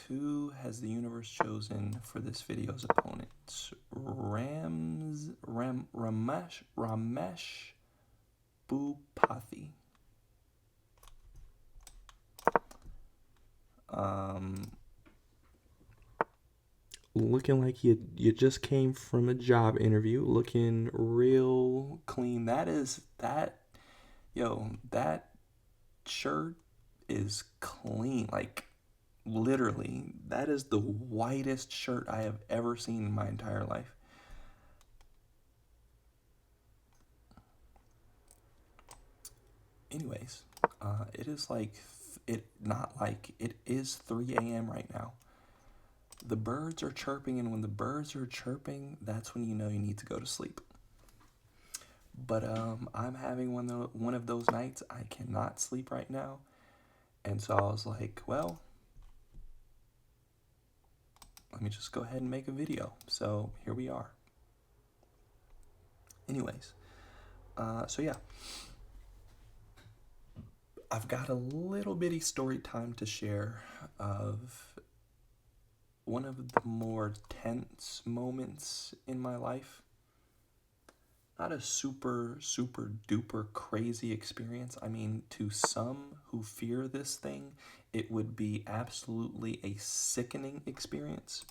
Who has the universe chosen for this video's opponent? Ramesh Bhupathi. Looking like you just came from a job interview, looking real clean. That shirt is clean. Like, literally, that is the whitest shirt I have ever seen in my entire life. Anyways, it is like it is 3 a.m. right now. The birds are chirping, and when the birds are chirping, that's when you know you need to go to sleep. But I'm having one of those nights. I cannot sleep right now, and so I was like, well, let me just go ahead and make a video. So here we are. Anyways, so yeah, I've got a little bitty story time to share of one of the more tense moments in my life. Not a super duper crazy experience. I mean, to some who fear this thing, it would be absolutely a sickening experience.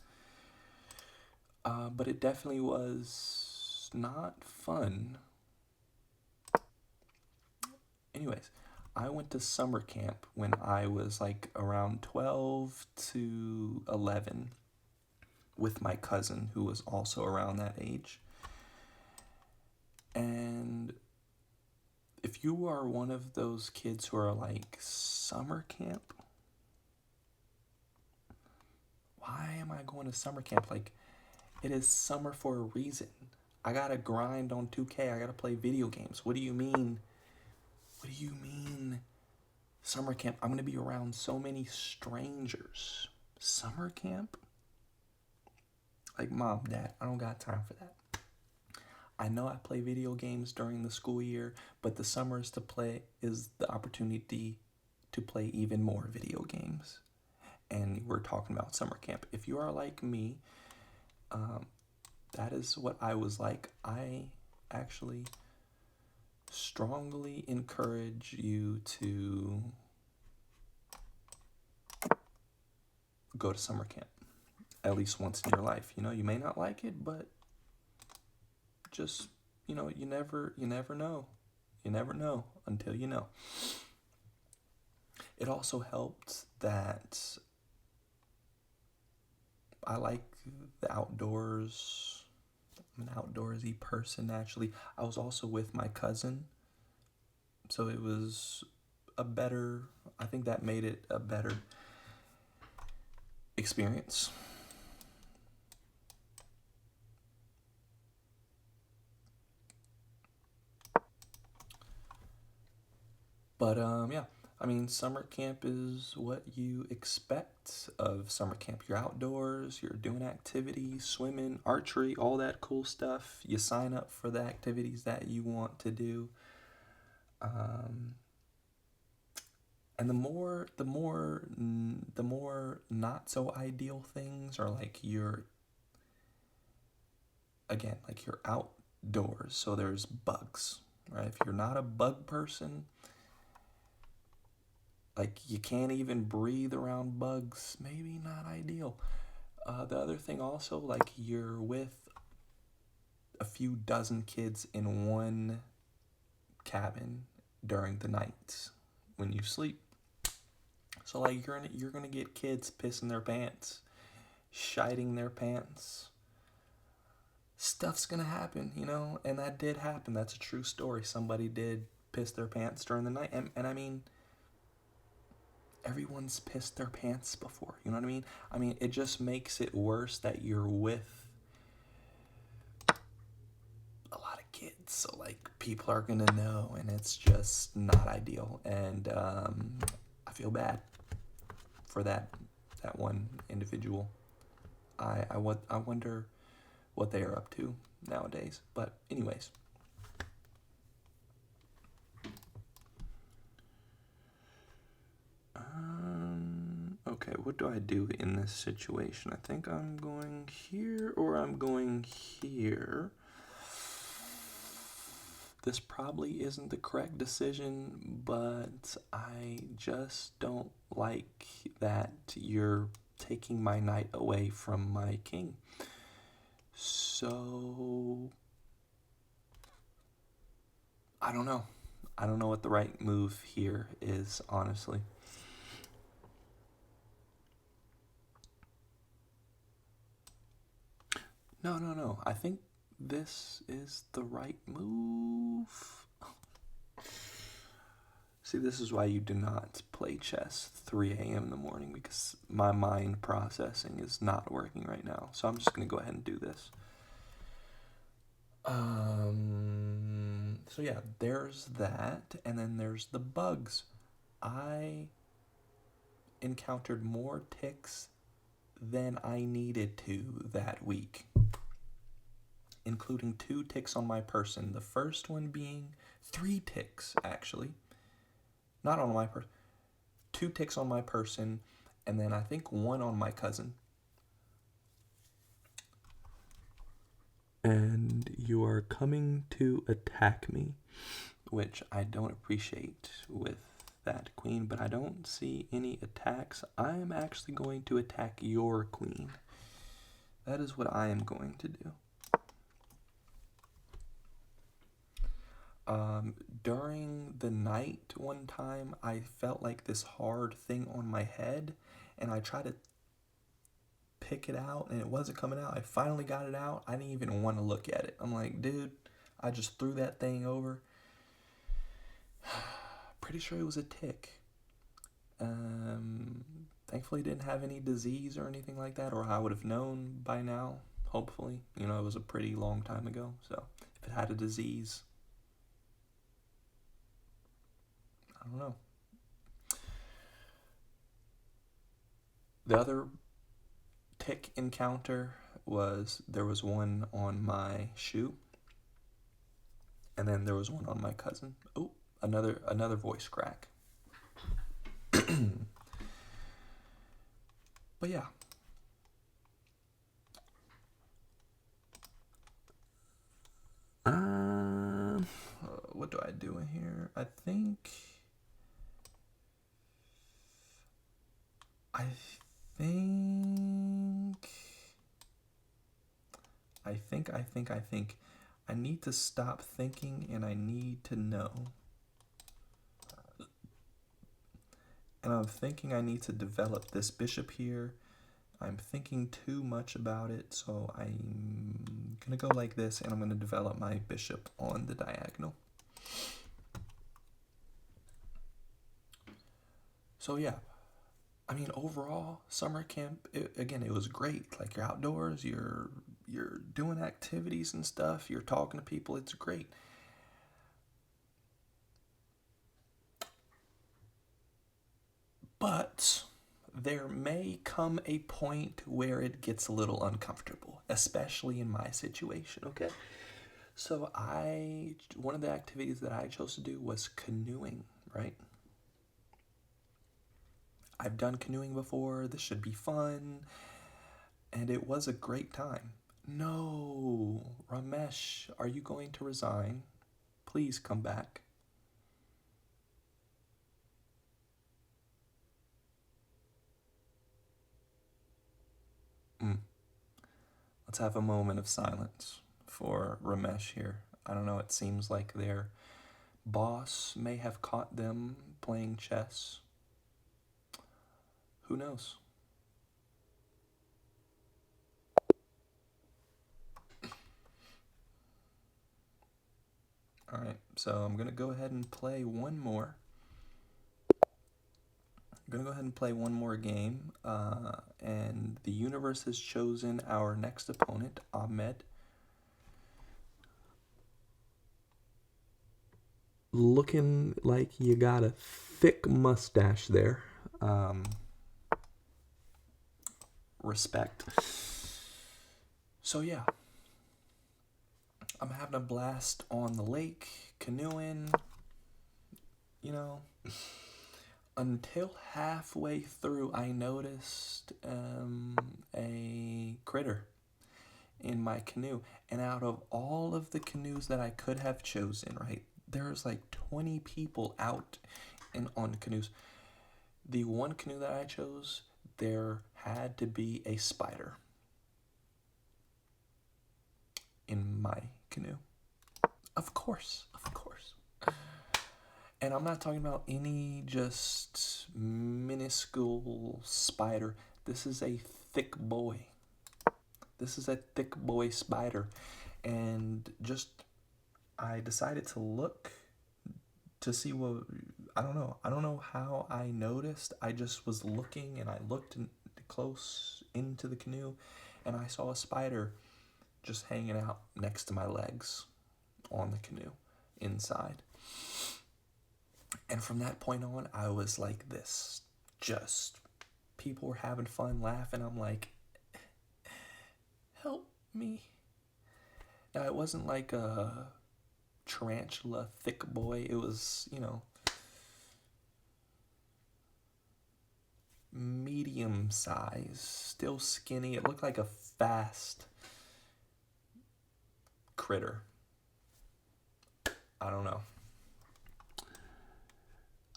But it definitely was not fun. Anyways, I went to summer camp when I was like around 12 to 11 with my cousin, who was also around that age. And if you are one of those kids who are like, summer camp? Why am I going to summer camp? Like, it is summer for a reason. I gotta grind on 2K. I gotta play video games. What do you mean? What do you mean? Summer camp? I'm gonna be around so many strangers. Summer camp? Like, Mom, Dad, I don't got time for that. I know I play video games during the school year, but the summer is the opportunity to play even more video games. And we're talking about summer camp. If you are like me, that is what I was like. I actually strongly encourage you to go to summer camp at least once in your life. You know, you may not like it, but just, you know, you never know. You never know until you know. It also helped that I like the outdoors. I'm an outdoorsy person, naturally. I was also with my cousin, so it was I think that made it a better experience. But yeah, I mean, summer camp is what you expect of summer camp. You're outdoors, you're doing activities, swimming, archery, all that cool stuff. You sign up for the activities that you want to do. And the more not so ideal things are like you're outdoors, so there's bugs, right? If you're not a bug person, like, you can't even breathe around bugs, maybe not ideal. The other thing also, like, you're with a few dozen kids in one cabin during the night when you sleep. So like, you're gonna get kids pissing their pants, shiting their pants. Stuff's gonna happen, you know, and that did happen. That's a true story. Somebody did piss their pants during the night, and I mean, everyone's pissed their pants before, you know what I mean? I mean, it just makes it worse that you're with a lot of kids, so like, people are gonna know, and it's just not ideal. And I feel bad for that one individual. I wonder what they are up to nowadays. But anyways, okay. Okay, what do I do in this situation? I think I'm going here or I'm going here. This probably isn't the correct decision, but I just don't like that you're taking my knight away from my king. So, I don't know. I don't know what the right move here is, honestly. No, no, no. I think this is the right move. See, this is why you do not play chess 3 a.m. in the morning, because my mind processing is not working right now. So I'm just going to go ahead and do this. So yeah, there's that, and then there's the bugs. I encountered more ticks than I needed to that week, including 2 ticks on my person. The first one being 3 ticks, actually. Not on my person. 2 ticks on my person, and then I think 1 on my cousin. And you are coming to attack me, which I don't appreciate with that queen, but I don't see any attacks. I am actually going to attack your queen. That is what I am going to do. During the night one time, I felt like this hard thing on my head, and I tried to pick it out, and it wasn't coming out. I finally got it out. I didn't even want to look at it. I'm like, dude, I just threw that thing over. Pretty sure it was a tick. Thankfully, it didn't have any disease or anything like that, or I would have known by now, hopefully. You know, it was a pretty long time ago, so if it had a disease, I don't know. The other tick encounter was there was one on my shoe, and then there was one on my cousin. Oh, another voice crack. But yeah. What do I do in here? I think I need to stop thinking and I need to know. And I'm thinking I need to develop this bishop here. I'm thinking too much about it, so I'm gonna go like this, and I'm gonna develop my bishop on the diagonal. So yeah, I mean, overall, summer camp, it was great. Like, you're outdoors, you're doing activities and stuff, you're talking to people, it's great. But there may come a point where it gets a little uncomfortable, especially in my situation, okay? So one of the activities that I chose to do was canoeing, right? I've done canoeing before, this should be fun, and it was a great time. No, Ramesh, are you going to resign? Please come back. Let's have a moment of silence for Ramesh here. I don't know, it seems like their boss may have caught them playing chess. Who knows? Alright, so I'm going to go ahead and play one more. I'm going to go ahead and play one more game. And the universe has chosen our next opponent, Ahmed. Looking like you got a thick mustache there. Respect. So yeah, I'm having a blast on the lake, canoeing, you know. Until halfway through, I noticed a critter in my canoe. And out of all of the canoes that I could have chosen, right, there's like 20 people out on canoes. The one canoe that I chose, there had to be a spider in my canoe. Of course, of course. And I'm not talking about any just minuscule spider. This is a thick boy. This is a thick boy spider. And just, I decided to look to see what, I don't know. I don't know how I noticed. I just was looking and I looked close into the canoe and I saw a spider just hanging out next to my legs on the canoe inside. And from that point on, I was like this. Just, people were having fun, laughing. I'm like, help me. Now, it wasn't like a tarantula thick boy. It was, medium size, still skinny. It looked like a fast critter. I don't know.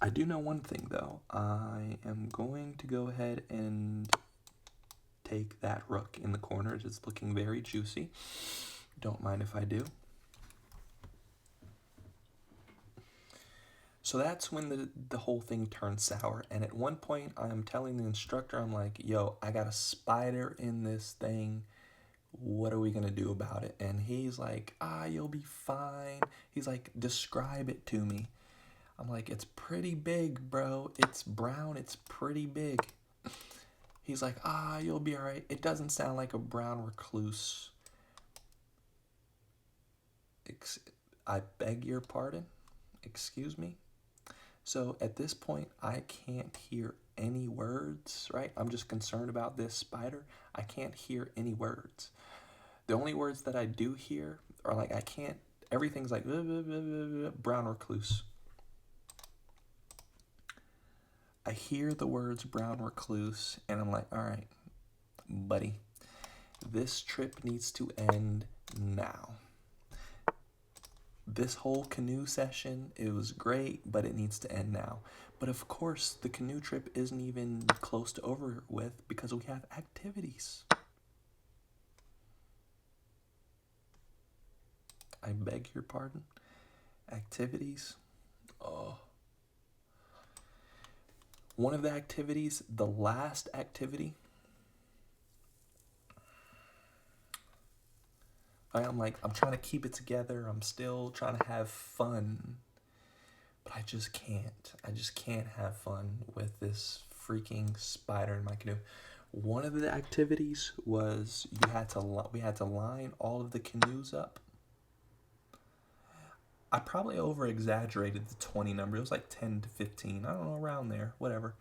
I do know one thing though. I am going to go ahead and take that rook in the corners. It's looking very juicy. Don't mind if I do. So that's when the whole thing turned sour. And at one point, I'm telling the instructor, I'm like, yo, I got a spider in this thing. What are we going to do about it? And he's like, you'll be fine. He's like, describe it to me. I'm like, it's pretty big, bro. It's brown. It's pretty big. He's like, you'll be all right. It doesn't sound like a brown recluse. I beg your pardon? Excuse me? So at this point, I can't hear any words, right? I'm just concerned about this spider. I can't hear any words. The only words that I do hear are like, everything's like, brown recluse. I hear the words brown recluse, and I'm like, all right, buddy, this trip needs to end now. This whole canoe session, it was great, but it needs to end now. But of course, the canoe trip isn't even close to over with because we have activities. I beg your pardon? Activities? Oh. One of the activities, the last activity, I'm trying to keep it together. I'm still trying to have fun. But I just can't. I just can't have fun with this freaking spider in my canoe. One of the activities was we had to line all of the canoes up. I probably over-exaggerated the 20 number. It was like 10 to 15. I don't know, around there. Whatever.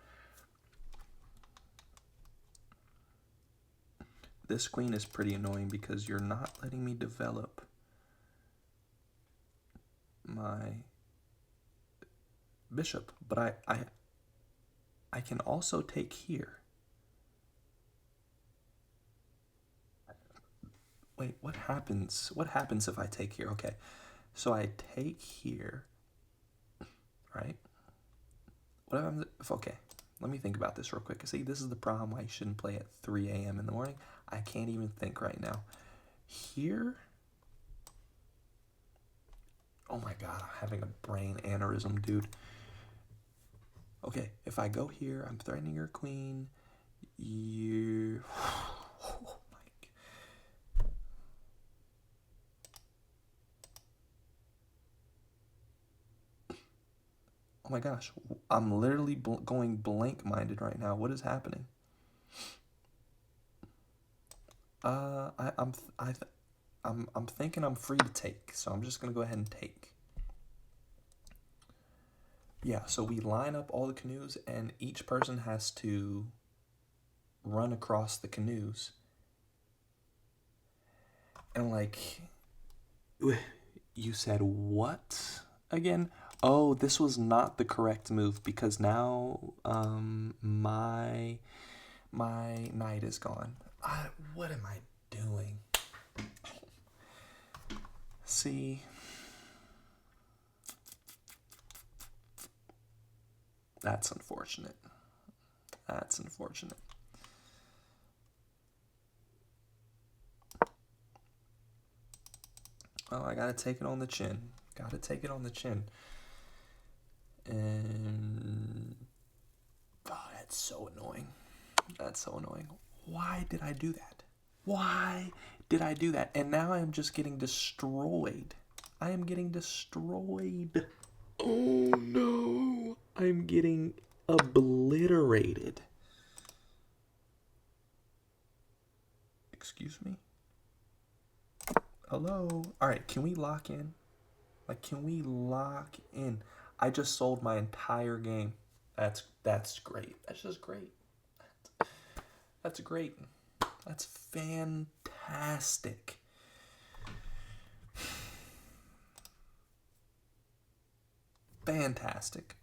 This queen is pretty annoying because you're not letting me develop my bishop. But I can also take here. Wait, what happens? What happens if I take here? Okay, so I take here, right? What happens if, okay, let me think about this real quick. See, this is the problem why you shouldn't play at 3 a.m. in the morning. I can't even think right now. Here, oh my God, I'm having a brain aneurysm, dude. Okay, if I go here, I'm threatening your queen. You, oh my God. Oh my gosh, I'm literally going blank-minded right now. What is happening? I'm thinking I'm free to take, so I'm just gonna go ahead and take. Yeah, so we line up all the canoes, and each person has to run across the canoes. And like, you said what again? Oh, this was not the correct move because now my knight is gone. What am I doing? See, that's unfortunate. That's unfortunate. Oh, I gotta take it on the chin. Gotta take it on the chin. And oh, that's so annoying. That's so annoying. Why did I do that? Why did I do that? And now I'm just getting destroyed. I am getting destroyed. Oh no. I'm getting obliterated. Excuse me? Hello? Alright, can we lock in? Like, can we lock in? I just sold my entire game. That's great. That's just great. That's great. That's fantastic. Fantastic.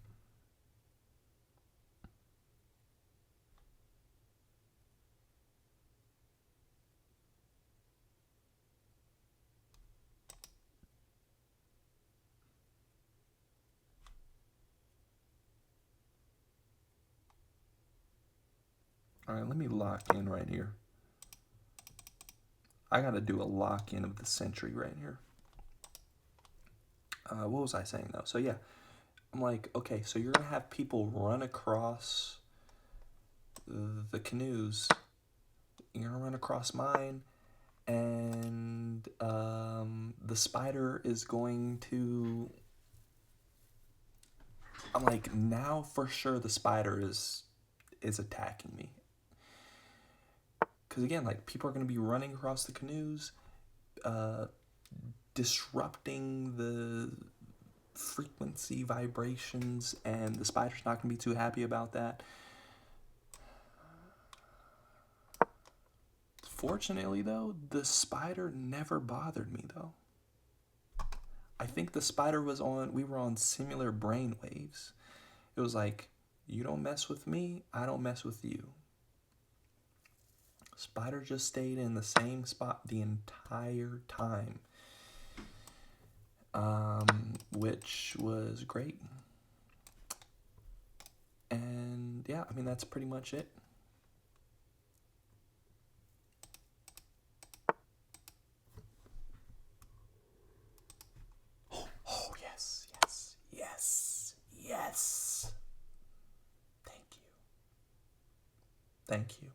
All right, let me lock in right here. I gotta do a lock in of the century right here. What was I saying though? So yeah, I'm like, okay, so you're gonna have people run across the canoes. You're gonna run across mine, and the spider is going to. I'm like, now for sure the spider is attacking me. Because again, like, people are going to be running across the canoes, disrupting the frequency vibrations, and the spider's not going to be too happy about that. Fortunately, though, the spider never bothered me, though. I think the spider we were on similar brain waves. It was like, you don't mess with me, I don't mess with you. Spider just stayed in the same spot the entire time, which was great. And yeah, I mean, that's pretty much it. Oh, yes, yes, yes, yes. Thank you. Thank you.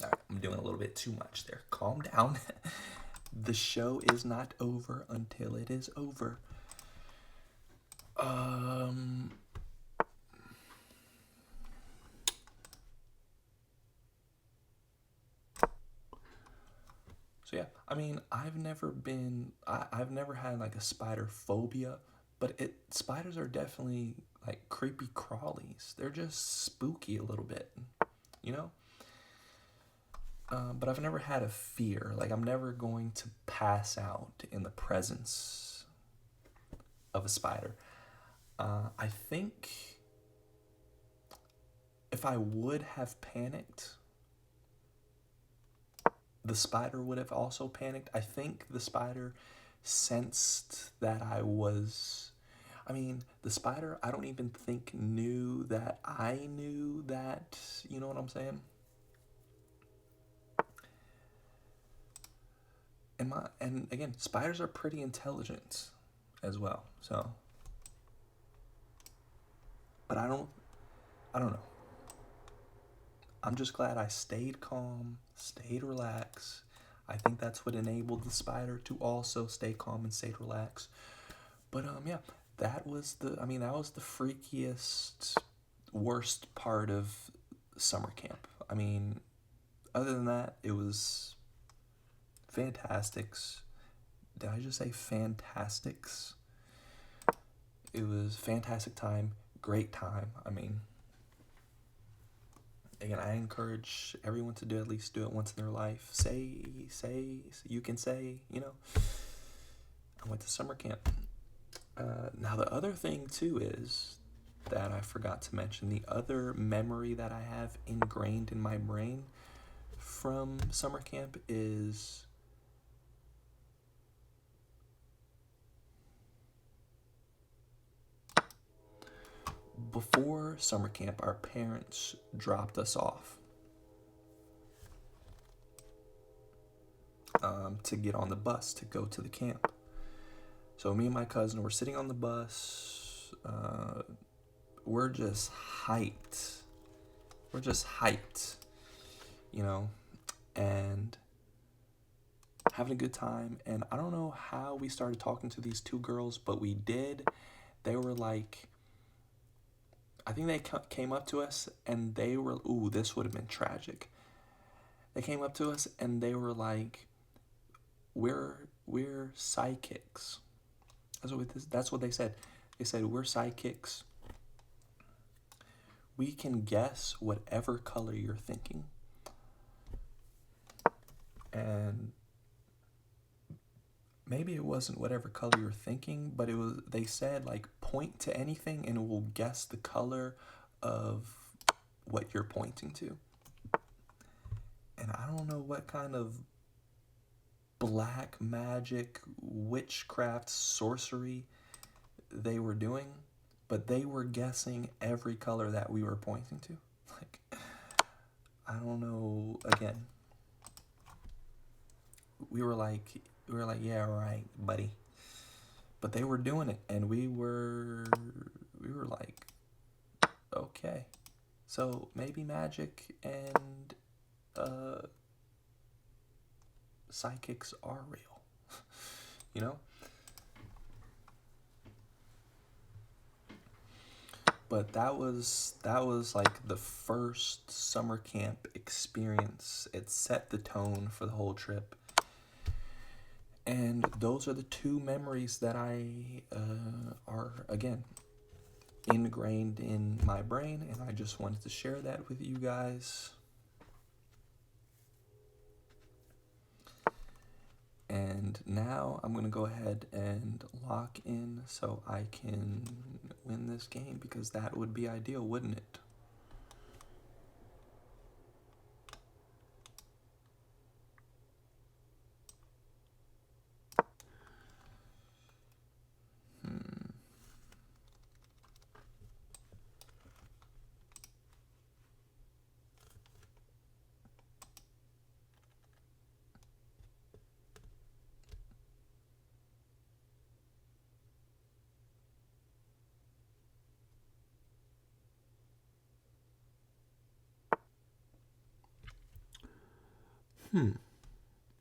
All right, I'm doing a little bit too much there. Calm down. The show is not over until it is over. So yeah, I mean, I've never had like a spider phobia, but spiders are definitely like creepy crawlies. They're just spooky a little bit, you know? But I've never had a fear. Like, I'm never going to pass out in the presence of a spider. I think if I would have panicked, the spider would have also panicked. I think the spider sensed that I mean, the spider, I don't even think knew that I knew that, you know what I'm saying? And again, spiders are pretty intelligent as well. So, but I don't know. I'm just glad I stayed calm, stayed relaxed. I think that's what enabled the spider to also stay calm and stay relaxed. But yeah, that was the freakiest, worst part of summer camp. I mean, other than that, it was fantastics. Did I just say fantastics? It was fantastic time, great time. I mean, Again, I encourage everyone to at least do it once in their life. You can say, I went to summer camp. Now, the other thing, too, is that I forgot to mention the other memory that I have ingrained in my brain from summer camp is before summer camp, our parents dropped us off to get on the bus to go to the camp. So me and my cousin were sitting on the bus. We're just hyped. And having a good time. And I don't know how we started talking to these two girls, but we did. They were like, I think they came up to us and they were, ooh, this would have been tragic. They came up to us and they were like, we're psychics. That's what they said. They said, we're psychics. We can guess whatever color you're thinking. And maybe it wasn't whatever color you're thinking, but they said, like, point to anything and it will guess the color of what you're pointing to. And I don't know what kind of black magic, witchcraft, sorcery they were doing, but they were guessing every color that we were pointing to. Like, I don't know. Again, we were like, yeah, right, buddy. But they were doing it, and we were like, okay, so maybe magic and psychics are real, you know. But that was like the first summer camp experience. It set the tone for the whole trip. And those are the two memories that I are, again, ingrained in my brain, and I just wanted to share that with you guys. And now I'm going to go ahead and lock in so I can win this game, because that would be ideal, wouldn't it?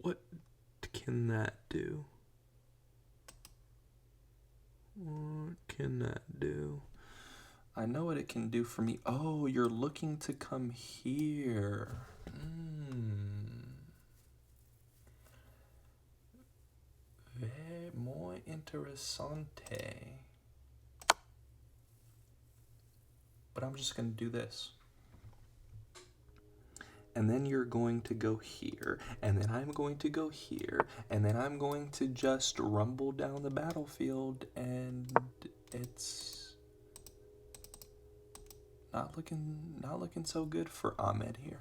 What can that do? What can that do? I know what it can do for me. Oh, you're looking to come here. Muy interesante. But I'm just going to do this. And then you're going to go here, and then I'm going to go here, and then I'm going to just rumble down the battlefield, and it's not looking so good for Ahmed here.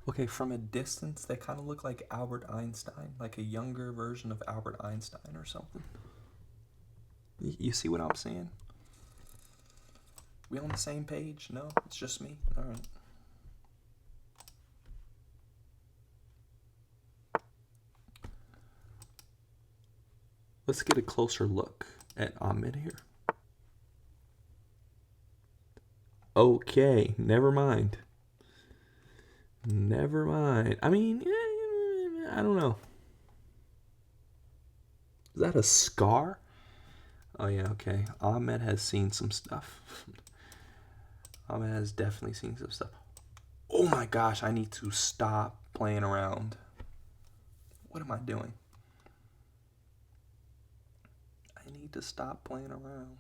Okay, from a distance, they kind of look like Albert Einstein, like a younger version of Albert Einstein or something. You see what I'm saying? We on the same page? No, it's just me. All right. Let's get a closer look at Ahmed here. Okay, never mind. Never mind. I mean, I don't know. Is that a scar? Oh yeah, okay. Ahmed has seen some stuff. Ahmed has definitely seen some stuff. Oh my gosh, I need to stop playing around. What am I doing? I need to stop playing around.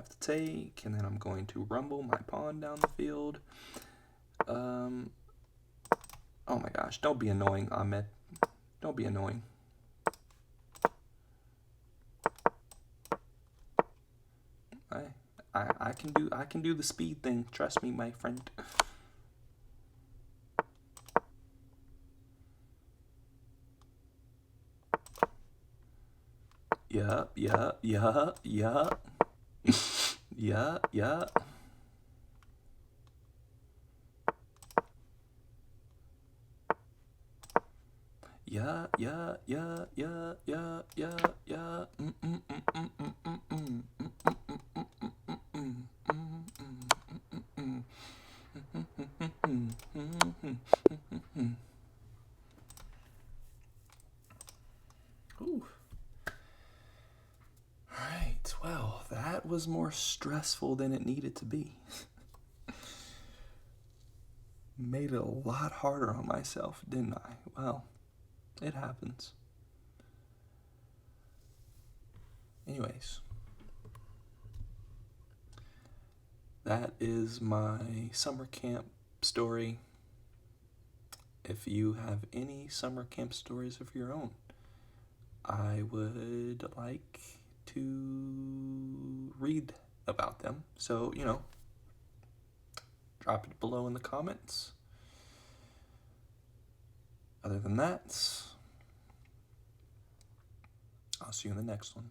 have to take, and then I'm going to rumble my pawn down the field. Oh my gosh, don't be annoying, Ahmed. Don't be annoying. I can do the speed thing. Trust me, my friend. Yeah. Yeah. Yeah. Yeah. Yeah. Yeah. Yeah, yeah, yeah, yeah, yeah, yeah, yeah. Ooh. Alright, well, that was more stressful than it needed to be. Made it a lot harder on myself, didn't I? Well, it happens. Anyways, that is my summer camp story. If you have any summer camp stories of your own, I would like to read about them. So, drop it below in the comments. Other than that, I'll see you in the next one.